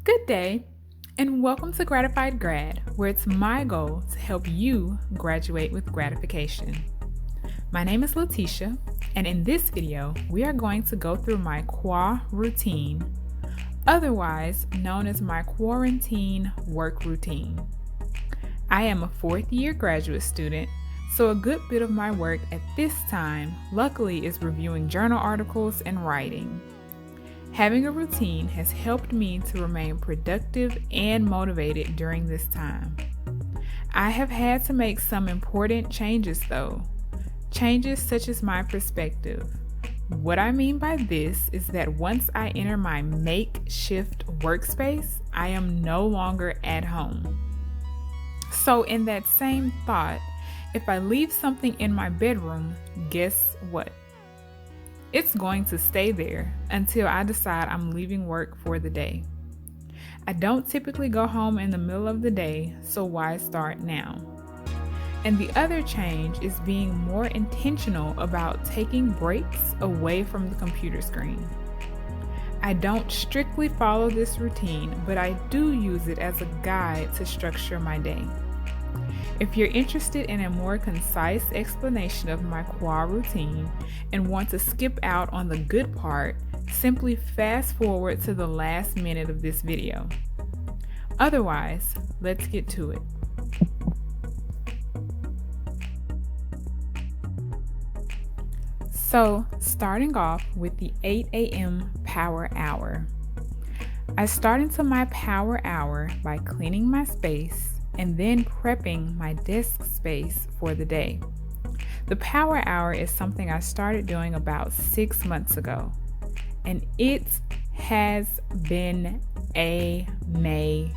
Good day, and welcome to Gratified Grad, where it's my goal to help you graduate with gratification. My name is Letitia, and in this video, we are going to go through my Qua-Routine, otherwise known as my quarantine work routine. I am a fourth-year graduate student, so a good bit of my work at this time, luckily, is reviewing journal articles and writing. Having a routine has helped me to remain productive and motivated during this time. I have had to make some important changes though. Changes such as my perspective. What I mean by this is that once I enter my makeshift workspace, I am no longer at home. So in that same thought, if I leave something in my bedroom, guess what? It's going to stay there until I decide I'm leaving work for the day. I don't typically go home in the middle of the day, so why start now? And the other change is being more intentional about taking breaks away from the computer screen. I don't strictly follow this routine, but I do use it as a guide to structure my day. If you're interested in a more concise explanation of my Qua-Routine and want to skip out on the good part, simply fast forward to the last minute of this video. Otherwise, let's get to it. So, starting off with the 8 a.m. power hour. I start into my power hour by cleaning my space and then prepping my desk space for the day. The power hour is something I started doing about 6 months ago, and it has been amazing.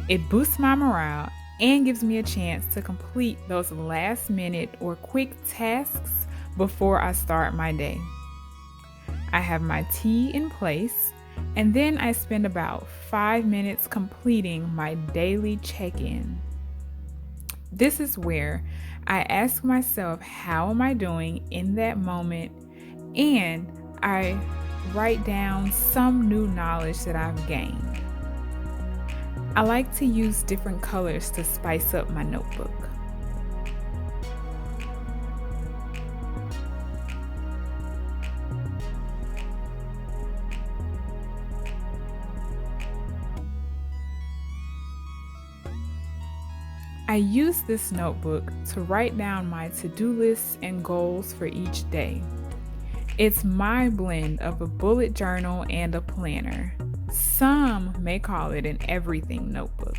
It boosts my morale and gives me a chance to complete those last minute or quick tasks before I start my day. I have my tea in place, and then I spend about 5 minutes completing my daily check-in. This is where I ask myself, how am I doing in that moment? And I write down some new knowledge that I've gained. I like to use different colors to spice up my notebook. I use this notebook to write down my to-do lists and goals for each day. It's my blend of a bullet journal and a planner. Some may call it an everything notebook.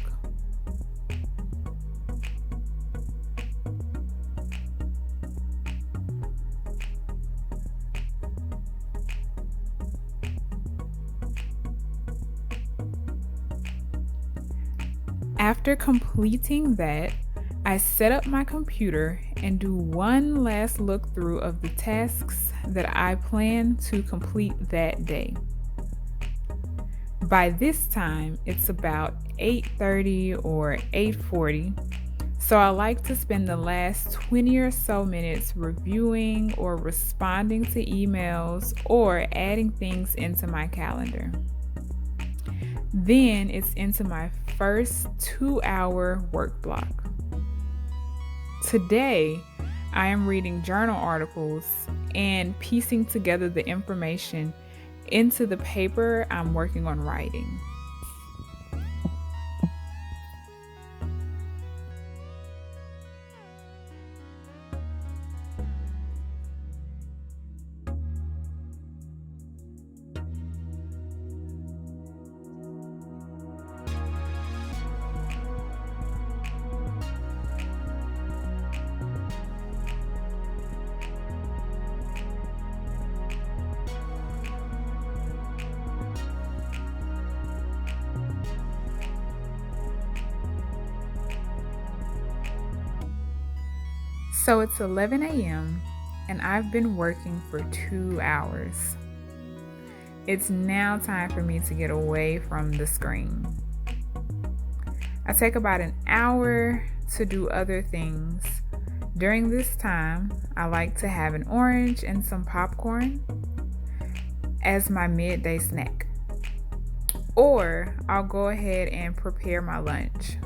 After completing that, I set up my computer and do one last look through of the tasks that I plan to complete that day. By this time, it's about 8:30 or 8:40, so I like to spend the last 20 or so minutes reviewing or responding to emails or adding things into my calendar. Then it's into my first 2-hour work block. Today, I am reading journal articles and piecing together the information into the paper I'm working on writing. So it's 11 a.m. and I've been working for 2 hours. It's now time for me to get away from the screen. I take about an hour to do other things. During this time, I like to have an orange and some popcorn as my midday snack. or I'll go ahead and prepare my lunch.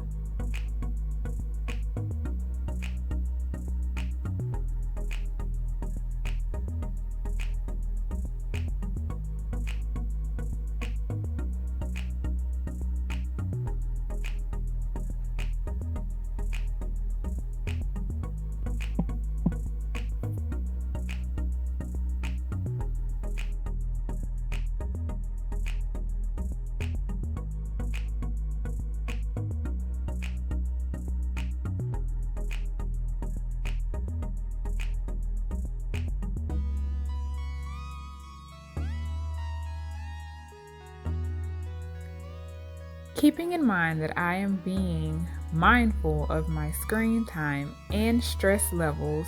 Keeping in mind that I am being mindful of my screen time and stress levels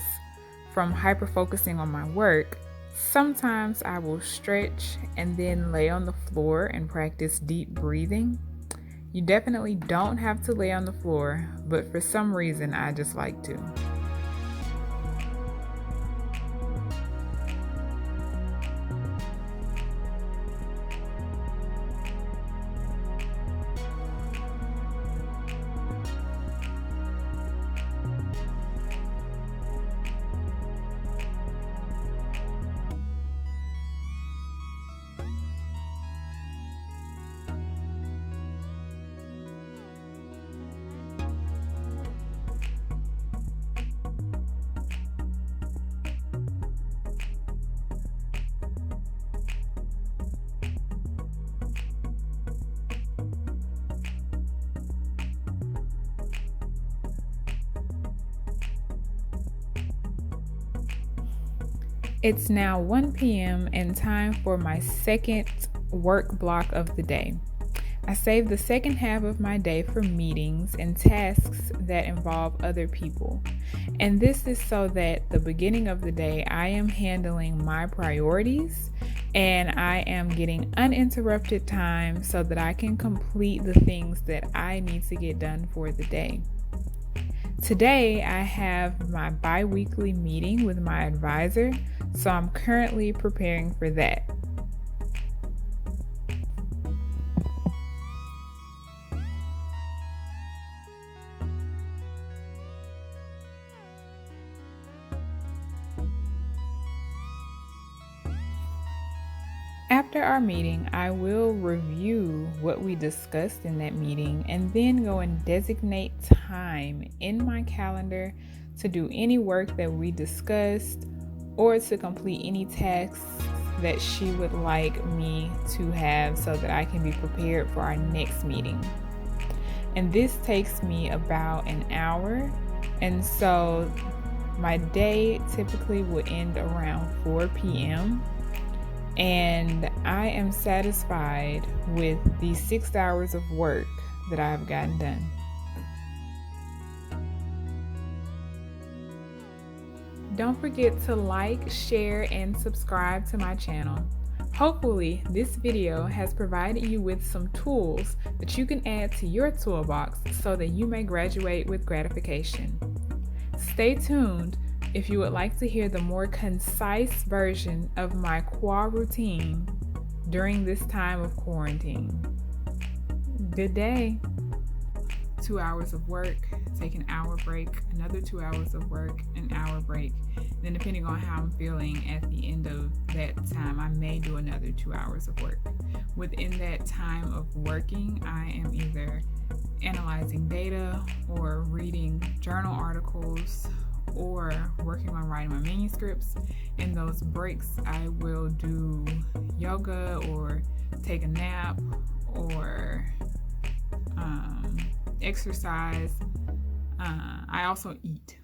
from hyper-focusing on my work, sometimes I will stretch and then lay on the floor and practice deep breathing. You definitely don't have to lay on the floor, but for some reason I just like to. It's now 1 p.m. and time for my second work block of the day. I save the second half of my day for meetings and tasks that involve other people. And this is so that the beginning of the day I am handling my priorities and I am getting uninterrupted time so that I can complete the things that I need to get done for the day. Today, I have my bi-weekly meeting with my advisor, so I'm currently preparing for that. After our meeting, I will review what we discussed in that meeting and then go and designate time in my calendar to do any work that we discussed or to complete any tasks that she would like me to have so that I can be prepared for our next meeting. And this takes me about an hour, and so my day typically would end around 4 p.m. And I am satisfied with the 6 hours of work that I have gotten done. Don't forget to like, share, and subscribe to my channel. Hopefully, this video has provided you with some tools that you can add to your toolbox so that you may graduate with gratification. Stay tuned if you would like to hear the more concise version of my Qua-Routine during this time of quarantine. Good day. 2 hours of work, take an hour break, another 2 hours of work, an hour break. Then depending on how I'm feeling at the end of that time, I may do another 2 hours of work. Within that time of working, I am either analyzing data or reading journal articles or working on writing my manuscripts. In those breaks, I will do yoga or take a nap or exercise. I also eat.